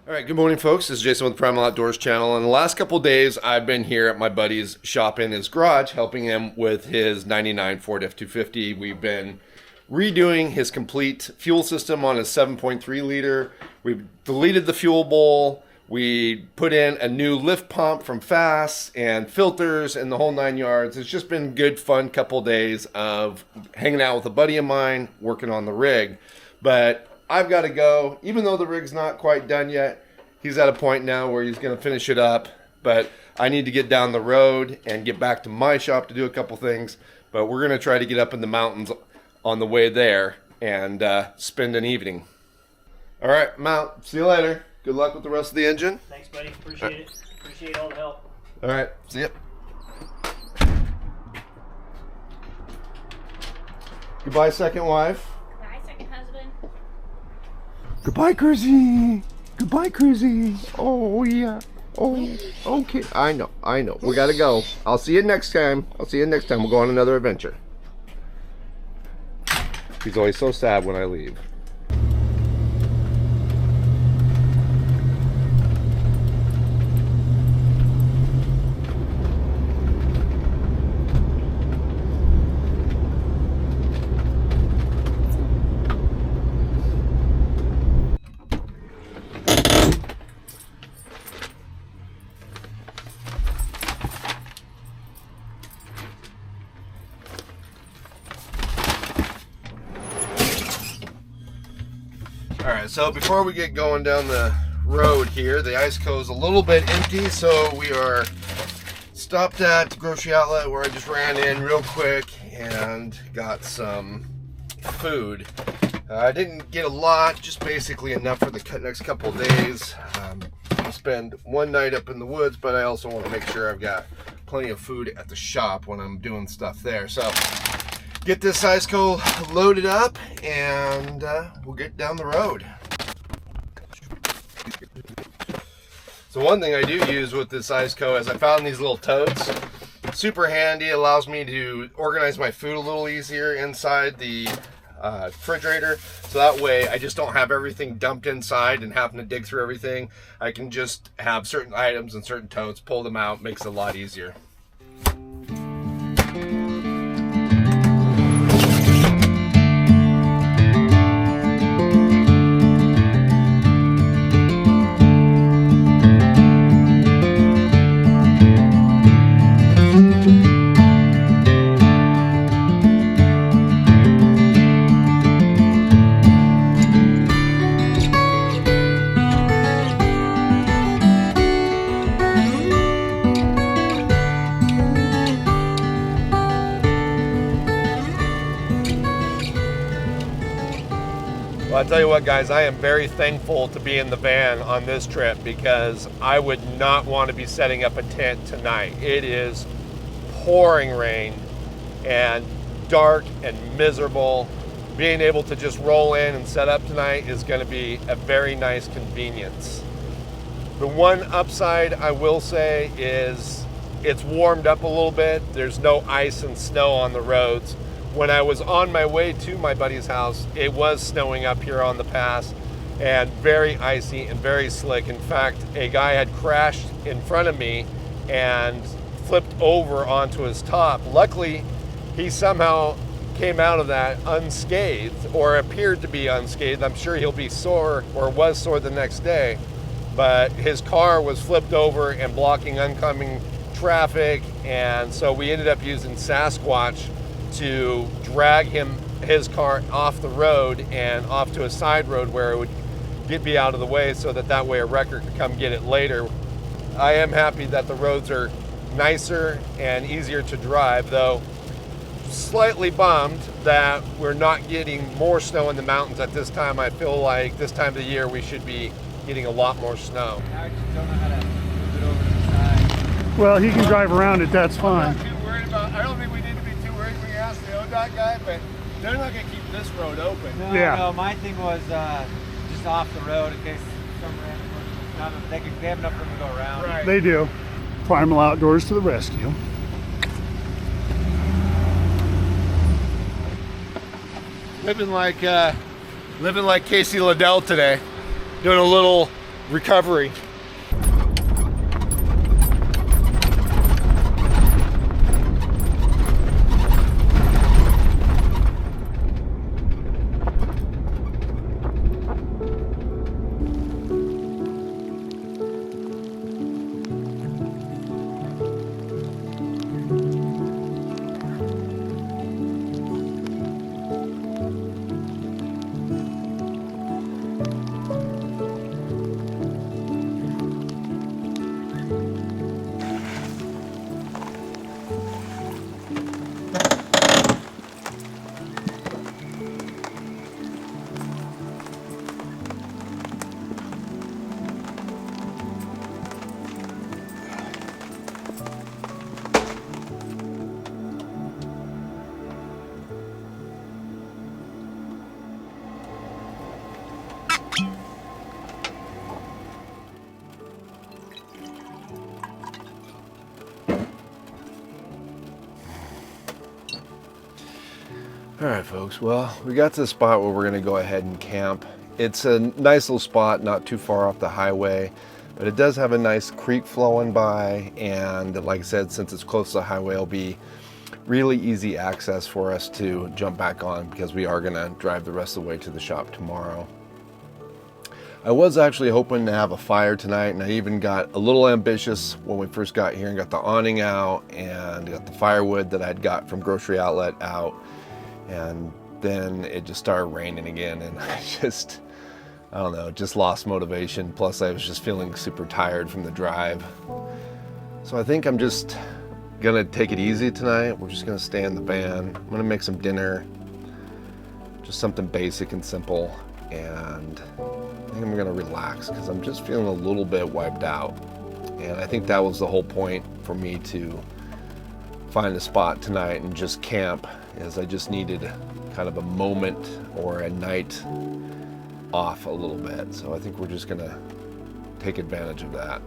All right, good morning, folks. This is Jason with the Primal Outdoors channel. And the last couple of days, I've been here at my buddy's shop in his garage, helping him with his 99 Ford F-250. We've been redoing his complete fuel system on his 7.3 liter. We've deleted the fuel bowl. We put in a new lift pump from Fast and filters and the whole 9 yards. It's just been a good, fun couple of days of hanging out with a buddy of mine, working on the rig. But I've got to go, even though the rig's not quite done yet. He's at a point now where he's going to finish it up, but I need to get down the road and get back to my shop to do a couple things. But we're going to try to get up in the mountains on the way there and spend an evening. All right, I'm out. See you later. Good luck with the rest of the engine. Thanks, buddy. Appreciate it. Appreciate all the help. All right, see ya. Goodbye, second wife. Goodbye, Cruzy. Goodbye, Cruzy. Oh, yeah. Oh, okay. I know. We gotta go. I'll see you next time. We'll go on another adventure. He's always so sad when I leave. Alright, so before we get going down the road here, the ice co's a little bit empty, so we are stopped at the grocery outlet where I just ran in real quick and got some food. I didn't get a lot, just basically enough for the next couple of days. I'll spend one night up in the woods, but I also want to make sure I've got plenty of food at the shop when I'm doing stuff there. So get this ice co loaded up and we'll get down the road. So one thing I do use with this ice co is I found these little totes. Super handy, allows me to organize my food a little easier inside the refrigerator, so that way I just don't have everything dumped inside and having to dig through everything. I can just have certain items in certain totes, pull them out, makes it a lot easier. Well, I'll tell you what, guys, I am very thankful to be in the van on this trip because I would not want to be setting up a tent tonight. It is pouring rain and dark and miserable. Being able to just roll in and set up tonight is going to be a very nice convenience. The one upside I will say is it's warmed up a little bit. There's no ice and snow on the roads. When I was on my way to my buddy's house, it was snowing up here on the pass and very icy and very slick. In fact, a guy had crashed in front of me and flipped over onto his top. Luckily, he somehow came out of that unscathed, or appeared to be unscathed. I'm sure he'll be sore, or was sore the next day, but his car was flipped over and blocking oncoming traffic, and so we ended up using Sasquatch to drag his car off the road and off to a side road where it would be out of the way, so that way a wrecker could come get it later. I am happy that the roads are nicer and easier to drive, though slightly bummed that we're not getting more snow in the mountains at this time. I feel like this time of the year we should be getting a lot more snow. I just don't know how to move it over to the side. Well, he can drive around it, that's fine. I'm not too worried about, I don't think we need to be too worried when you ask the ODOT guy, but they're not going to keep this road open. No, Yeah. no, my thing was just off the road in case some random person comes. They have enough room to go around. Right. They do. Primal Outdoors to the rescue. Living like Casey Liddell today. Doing a little recovery. All right, folks. Well, we got to the spot where we're going to go ahead and camp. It's a nice little spot, not too far off the highway, but it does have a nice creek flowing by. And like I said, since it's close to the highway, it'll be really easy access for us to jump back on because we are going to drive the rest of the way to the shop tomorrow. I was actually hoping to have a fire tonight, and I even got a little ambitious when we first got here and got the awning out and got the firewood that I'd got from Grocery Outlet out. And then it just started raining again, and I don't know, just lost motivation. Plus I was just feeling super tired from the drive. So I think I'm just gonna take it easy tonight. We're just gonna stay in the van. I'm gonna make some dinner, just something basic and simple. And I think I'm gonna relax because I'm just feeling a little bit wiped out. And I think that was the whole point for me to find a spot tonight and just camp, is I just needed kind of a moment or a night off a little bit. So I think we're just gonna take advantage of that.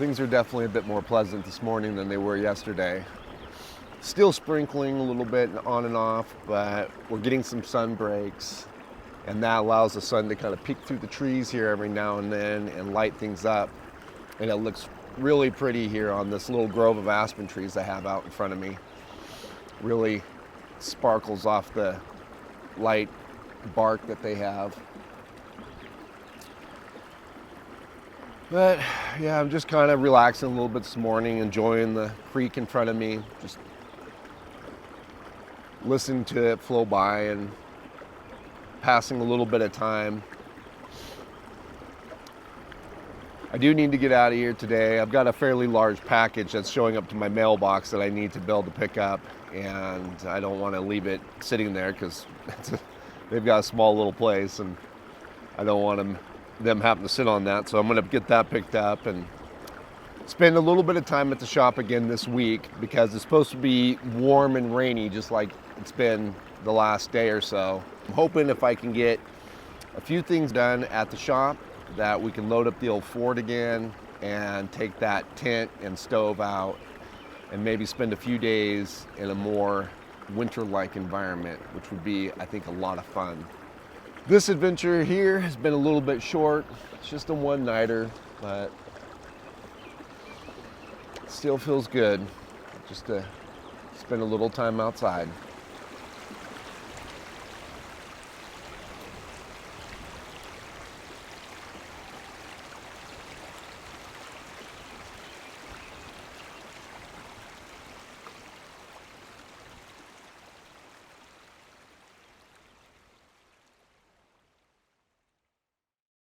Things are definitely a bit more pleasant this morning than they were yesterday. Still sprinkling a little bit on and off, but we're getting some sun breaks, and that allows the sun to kind of peek through the trees here every now and then and light things up. And it looks really pretty here on this little grove of aspen trees I have out in front of me. Really sparkles off the light bark that they have. But yeah, I'm just kind of relaxing a little bit this morning, enjoying the creek in front of me, just listening to it flow by and passing a little bit of time. I do need to get out of here today. I've got a fairly large package that's showing up to my mailbox that I need to be able to pick up, and I don't want to leave it sitting there because they've got a small little place and I don't want them having to sit on that. So I'm going to get that picked up and spend a little bit of time at the shop again this week because it's supposed to be warm and rainy just like it's been the last day or so. I'm hoping if I can get a few things done at the shop that we can load up the old Ford again and take that tent and stove out and maybe spend a few days in a more winter-like environment, which would be, I think, a lot of fun. This adventure here has been a little bit short. It's just a one-nighter, but still feels good just to spend a little time outside.